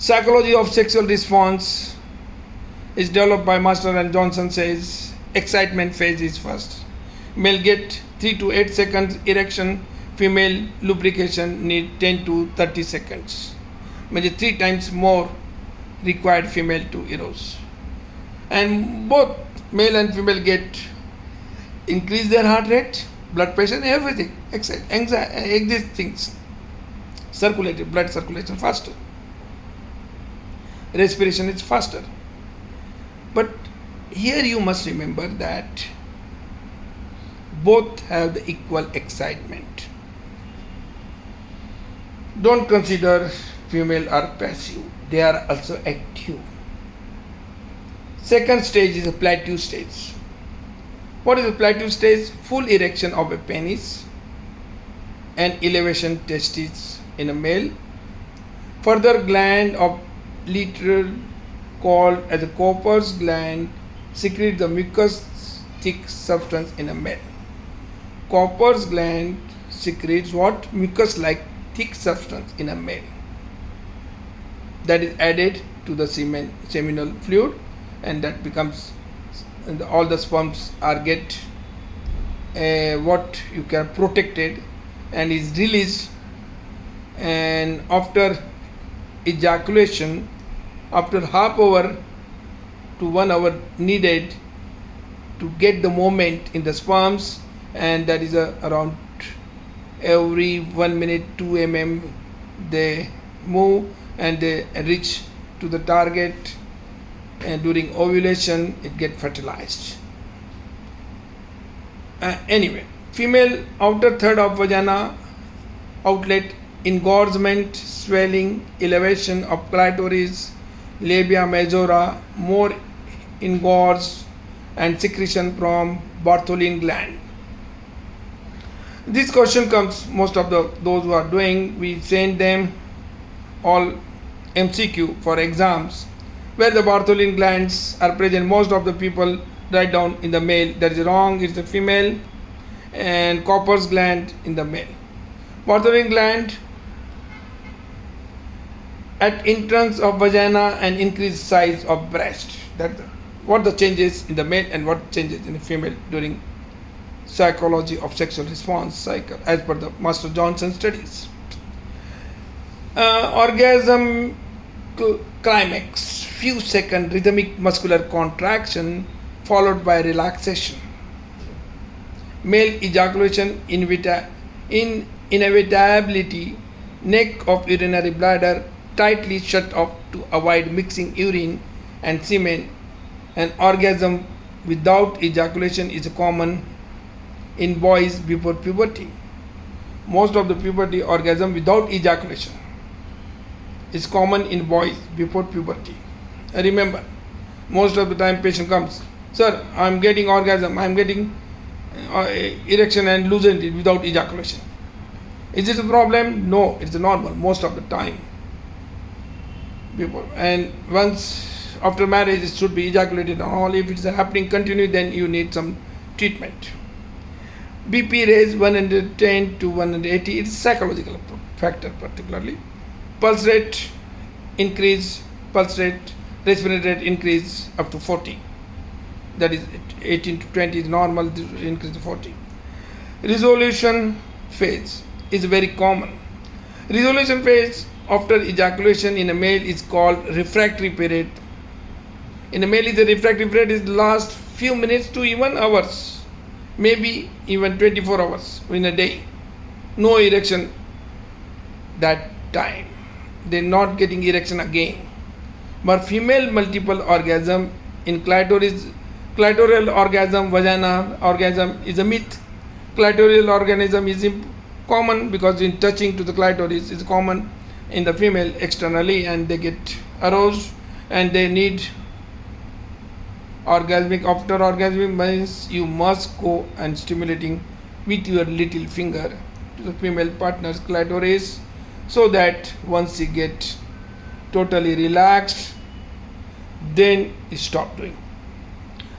Psychology of sexual response is developed by Master and Johnson. Says excitement phase is first. Male get 3 to 8 seconds erection. Female lubrication need 10 to 30 seconds. Maybe 3 times more required female to arouse. And both male and female get increase their heart rate, blood pressure, everything, anxiety, these things. Circulated blood circulation faster. Respiration is faster. But here you must remember that both have the equal excitement. Don't consider female are passive, they are also active. Second stage is a plateau stage. What is a plateau stage? Full erection of a penis and elevation testes in a male. Further gland of lateral called as a Cooper's gland secrete the mucus thick substance in a male. Cooper's gland secretes what? Mucus like thick substance in a male. That is added to the seminal fluid, and that becomes, and all the sperms are get what you can protected and is released. And after ejaculation, after half hour to 1 hour needed to get the moment in the sperms, and that is around every 1 minute 2 mm they move and they reach to the target, and during ovulation it get fertilized. Anyway, female outer third of vagina outlet, engorgement, swelling, elevation of clitoris, labia majora, more engorged, and secretion from Bartholin gland. This question comes, most of those who are doing, we send them all MCQ for exams where the Bartholin glands are present. Most of the people write down in the male. That is wrong, it's the female, and Cooper's gland in the male. Bartholin gland at entrance of vagina and increased size of breast. That's what the changes in the male and what changes in the female during psychology of sexual response cycle as per the Master Johnson studies. Orgasm climax, few second rhythmic muscular contraction followed by relaxation. Male ejaculation inevitability, neck of urinary bladder tightly shut off to avoid mixing urine and semen. An orgasm without ejaculation is common in boys before puberty. Most of the puberty orgasm without ejaculation is common in boys before puberty. Remember, most of the time patient comes, sir, I am getting orgasm, I am getting erection and loosened it without ejaculation. Is it a problem? No, it's normal most of the time. Before and once after marriage it should be ejaculated and all. If it's happening continue, then you need some treatment. BP raise 110 to 180, it's psychological factor particularly. Pulse rate increase, respiratory rate increase up to 40. That is 18 to 20 is normal, increase to 40. Resolution phase is very common. Resolution phase after ejaculation in a male is called refractory period. In a male, the refractory period is last few minutes to even hours, maybe even 24 hours in a day. No erection that time. They're not getting erection again. But female multiple orgasm in clitoral orgasm, vagina orgasm is a myth. Clitoral orgasm is common because in touching to the clitoris is common in the female externally, and they get aroused and they need orgasmic. After orgasmic means you must go and stimulating with your little finger to the female partner's clitoris, so that once you get totally relaxed, then you stop doing.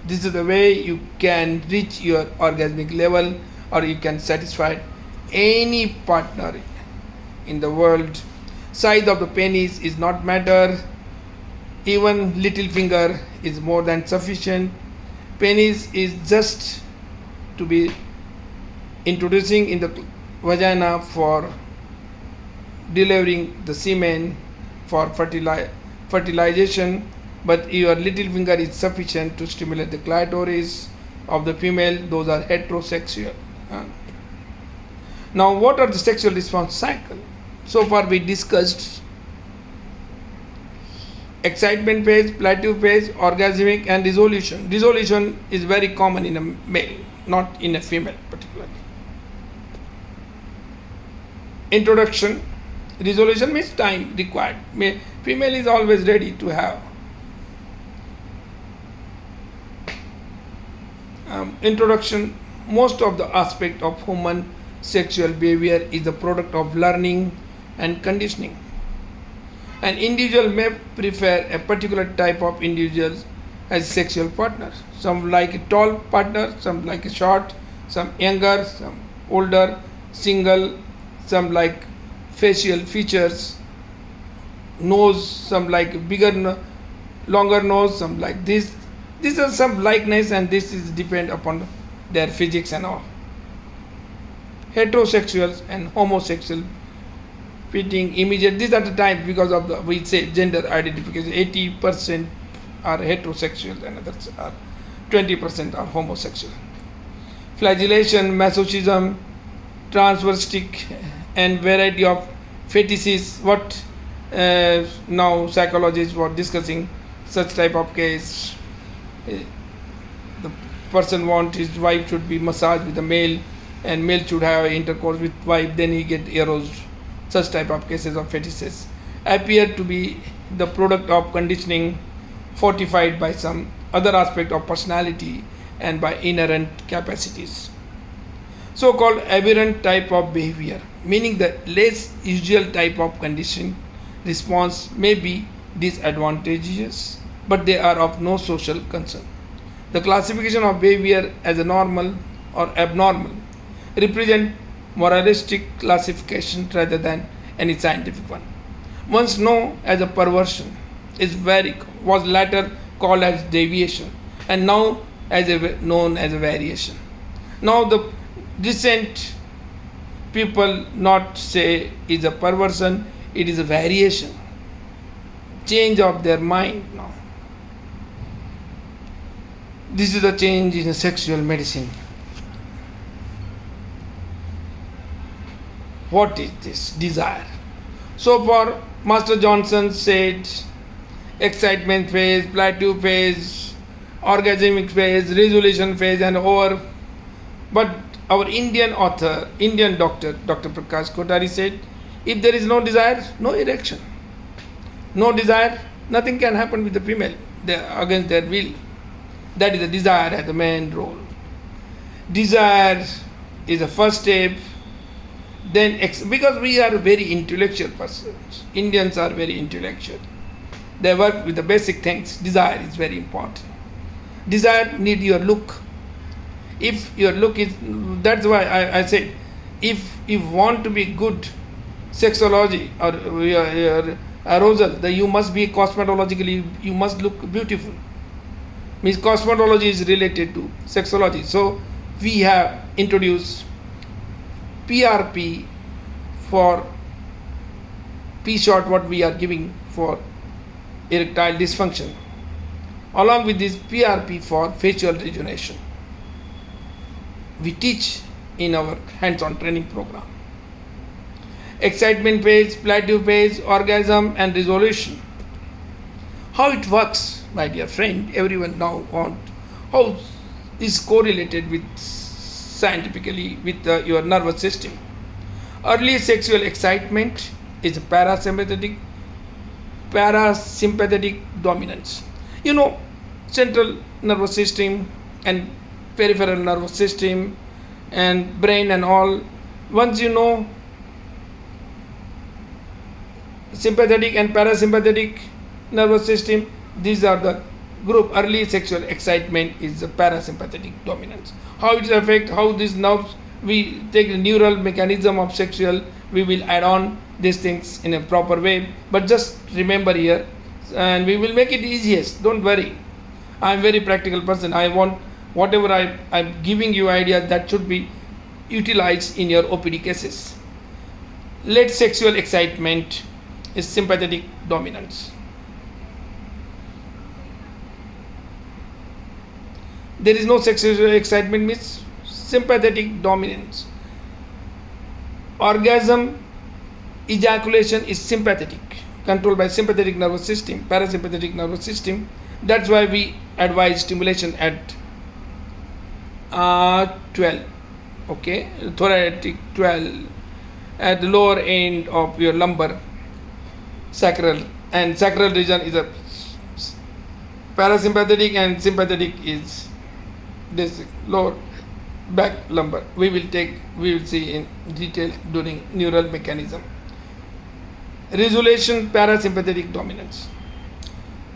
This is the way you can reach your orgasmic level, or you can satisfy any partner in the world Size of the penis is not matter. Even little finger is more than sufficient. Penis is just to be introducing in the vagina for delivering the semen for fertilization, but your little finger is sufficient to stimulate the clitoris of the female. Those are heterosexual. Now, what are the sexual response cycle? So far we discussed excitement phase, plateau phase, orgasmic, and resolution. Resolution is very common in a male, not in a female particularly. Introduction. Resolution means time required. Female is always ready to have. Introduction. Most of the aspect of human sexual behavior is the product of learning and conditioning. An individual may prefer a particular type of individuals as sexual partner. Some like a tall partner, some like a short, some younger, some older, single, some like facial features, nose, some like bigger, longer nose, some like this. These are some likeness, and this is depend upon their physics and all. Heterosexuals and homosexual fitting immediate. These are the types because of the we say gender identification. 80% are heterosexual and others are 20% are homosexual. Flagellation, masochism, transvestic, and variety of fetishes. What now psychologists were discussing such type of case. The person want his wife should be massaged with a male, and male should have intercourse with wife, then he get aroused. Such type of cases of fetishes appear to be the product of conditioning fortified by some other aspect of personality and by inherent capacities. So-called aberrant type of behavior, meaning the less usual type of conditioning response may be disadvantageous, but they are of no social concern. The classification of behavior as a normal or abnormal represent moralistic classification rather than any scientific one. Once known as a perversion was later called as deviation, and now known as a variation. Now the recent people not say is a perversion, it is a variation, change of their mind now. This is a change in sexual medicine. What is this? Desire. So far, Master Johnson said excitement phase, plateau phase, orgasmic phase, resolution phase, and over. But our Indian author, Indian doctor, Dr. Prakash Kotari said, if there is no desire, no erection. No desire, nothing can happen with the female against their will. That is the desire as the main role. Desire is the first step. Then, because we are very intellectual persons, Indians are very intellectual. They work with the basic things. Desire is very important. Desire need your look. If your look is, that's why I said, if you want to be good sexology or your arousal, then you must be cosmetologically, you must look beautiful. Means cosmetology is related to sexology. So we have introduced PRP for P short, what we are giving for erectile dysfunction, along with this PRP for facial rejuvenation. We teach in our hands-on training program. Excitement phase, plateau phase, orgasm, and resolution. How it works, my dear friend, everyone now wants how is correlated with scientifically with your nervous system. Early sexual excitement is parasympathetic dominance. You know, central nervous system and peripheral nervous system and brain and all. Once you know sympathetic and parasympathetic nervous system, these are the group. Early sexual excitement is the parasympathetic dominance. How it affects, how these nerves, we take the neural mechanism of sexual, we will add on these things in a proper way. But just remember here, and we will make it easiest. Don't worry. I'm very practical person. I want whatever I'm giving you ideas that should be utilized in your OPD cases. Late sexual excitement is sympathetic dominance. There is no sexual excitement means sympathetic dominance. Orgasm, ejaculation is sympathetic, controlled by sympathetic nervous system, parasympathetic nervous system. That's why we advise stimulation at 12, okay, thoracic 12, at the lower end of your lumbar, sacral, and sacral region is a parasympathetic and sympathetic is this lower back lumbar. We will see in detail during neural mechanism. Resolution, parasympathetic dominance.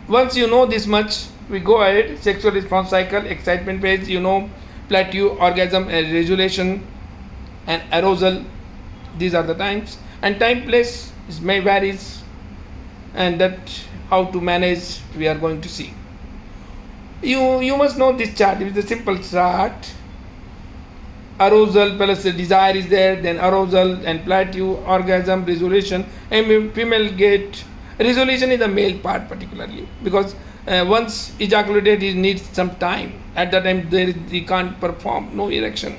Once you know this much, we go ahead. Sexual response cycle, excitement phase, plateau, orgasm, resolution, and arousal. These are the times. And time, place may varies, and that how to manage we are going to see. You must know this chart. It is a simple chart. Arousal plus the desire is there, then arousal and plateau, orgasm, resolution, and female get resolution is the male part particularly, because once ejaculated he needs some time. At that time he can't perform, no erection.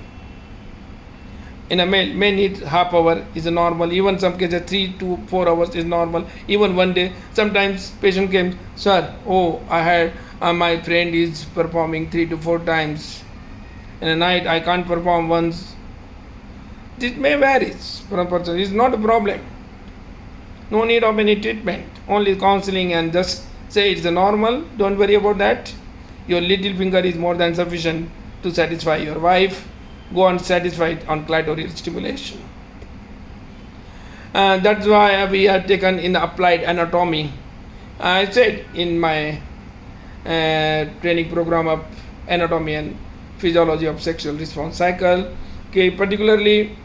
In a male may need half hour is normal, even some cases 3 to 4 hours is normal, even one day. Sometimes patient came, sir, I had my friend is performing 3 to 4 times in a night, I can't perform once. This may vary from person. It's not a problem. No need of any treatment, only counseling, and just say it's a normal. Don't worry about that. Your little finger is more than sufficient to satisfy your wife. Go unsatisfied on clitoral stimulation. That's why we are taken in applied anatomy. I said in my training program of anatomy and physiology of sexual response cycle. Okay, particularly,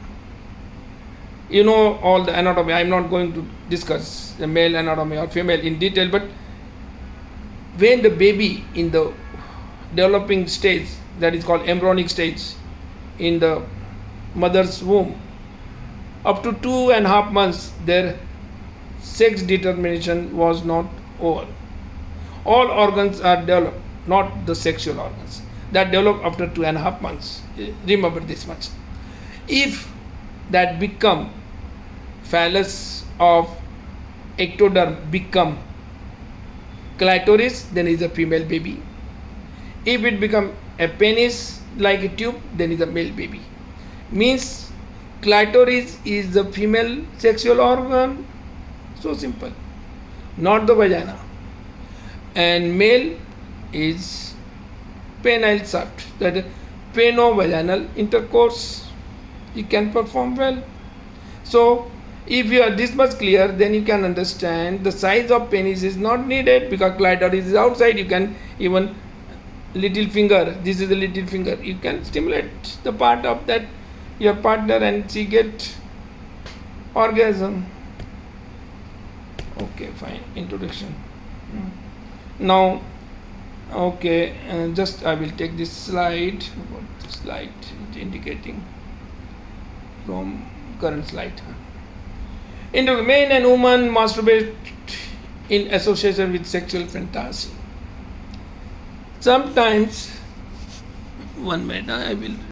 all the anatomy. I'm not going to discuss the male anatomy or female in detail, but when the baby in the developing stage, that is called embryonic stage, in the mother's womb, up to 2.5 months, their sex determination was not over. All organs are developed, not the sexual organs, that develop after 2.5 months. Remember this much. If that become phallus of ectoderm become clitoris, then is a female baby. If it become a penis like a tube, then is a male baby. Means clitoris is the female sexual organ. So simple. Not the vagina. And male is penile shaft, that is peno-vaginal intercourse. You can perform well. So if you are this much clear, then you can understand the size of penis is not needed, because clitoris is outside. You can even little finger, this is the little finger, you can stimulate the part of that your partner and she get orgasm. Okay, fine. Introduction. Now, okay, just I will take this slide. What the slide indicating from current slide. Into the man and woman masturbate in association with sexual fantasy. Sometimes, one minute, I will